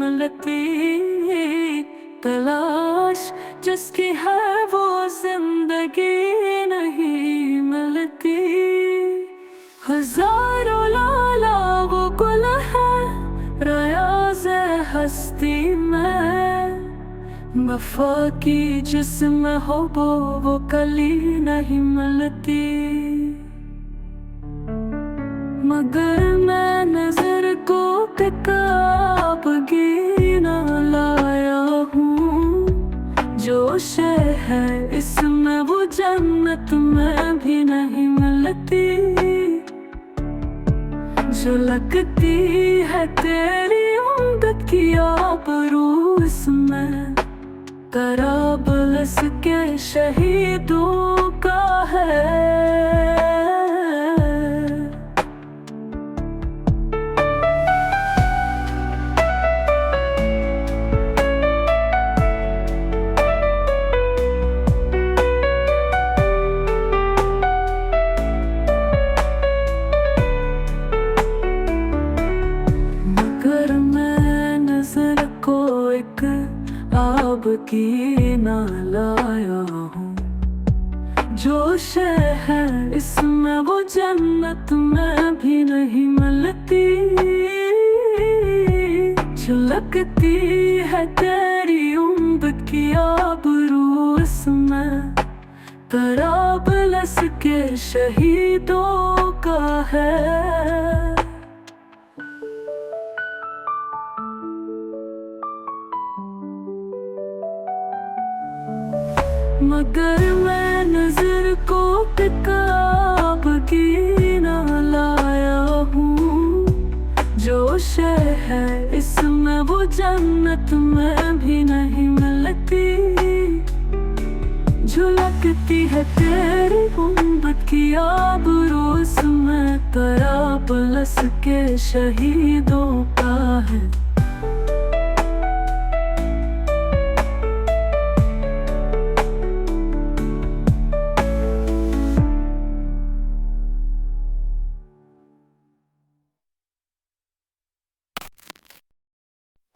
मिलती। तलाश जिसकी है वो जिंदगी नहीं मिलती। हजारों लाला वो गुल है रियाज़ हस्ती में। वफा की जिसमें हो वो कली नहीं मिलती। मगर मैं नजर को किताबगी न लाया हूँ। जो शय है इसमें वो जन्नत में भी नहीं मिलती। जो लगती है तेरी उम्दत की आबरू इसमें तराबलस के शहीदों का है। आब की न लाया हूँ। जो शय है इसमें वो जन्नत में भी नहीं मिलती। जो लगती है तेरी उम्र की आबरू इसमें तराबलस के शहीदों का है। मगर मैं नजर को किताबगी न लाया हूँ। जो शय है इसमें वो जन्नत में भी नहीं मिलती। जो लगती है तेरी उम्मत की आबरू इसमें तराबलस के शहीदों का है।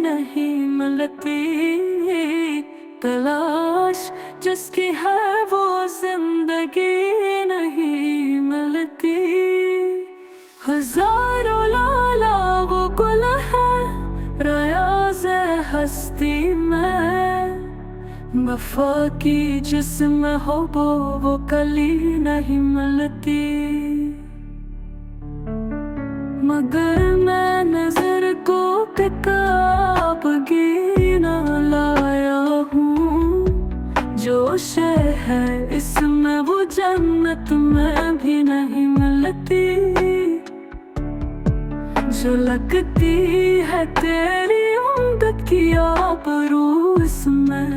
नहीं मिलती। तलाश जिसकी है वो जिंदगी नहीं मिलती। हजारों लाला वो गुल है रियाज़ हस्ती में। वफा की जिसमें हो वो कली नहीं मिलती। मगर मैं नजर को किताबगी न लाया हूँ। जो शय है इसमें वो जन्नत में भी नहीं मिलती। जो लगती है तेरी उम्दत की आबरू इसमें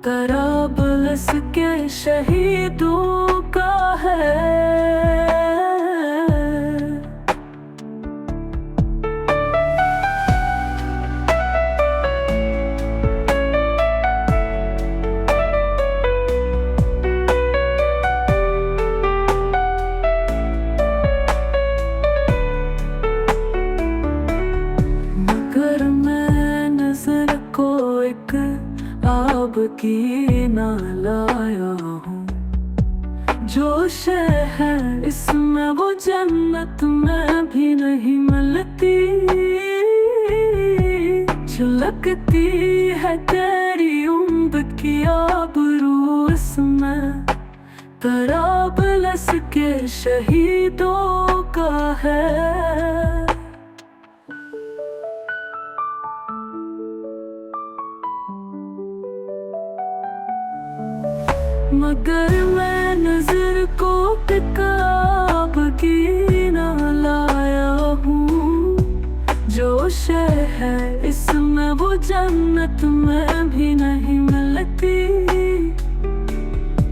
तराबलस के शहीदों का है। आब की न लाया हूँ। जो शय है इसमें वो जन्नत में भी नहीं मिलती। जो लगती है तेरी उम्र की आबरू इसमें तराबलस के शहीदों का है। मगर मैं नजर को किताबगी न लाया हूँ। जो शय है इसमें वो जन्नत में भी नहीं मिलती।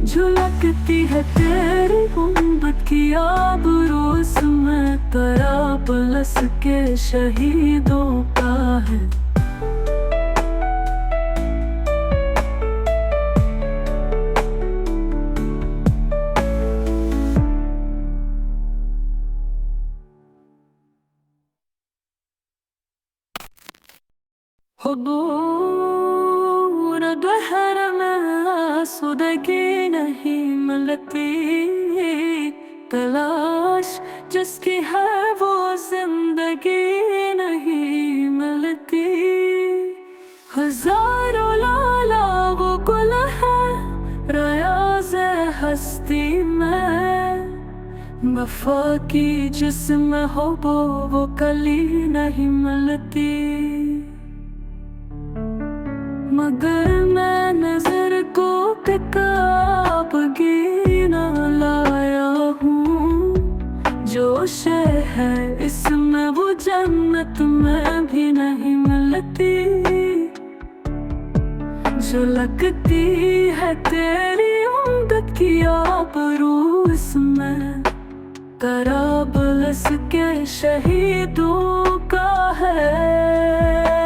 जो लगती है तेरी उम्र की आबरू इसमें तराबलस के शहीदों का है। दूर गहर में आसूदगी नहीं मिलती, तलाश जिसकी है वो जिंदगी नहीं मिलती। हजारों लाला वो गुल है रियाज़ हस्ती में, वफा की जिसमें हो वो कली नहीं मिलती। मगर मैं नजर को बेताबगी न लाया हूँ, जो शय है इसमें वो जन्नत में भी नहीं मिलती। जो लगती है तेरी उम्दत की आबरू इसमें, कराबलस के शहीदों का है।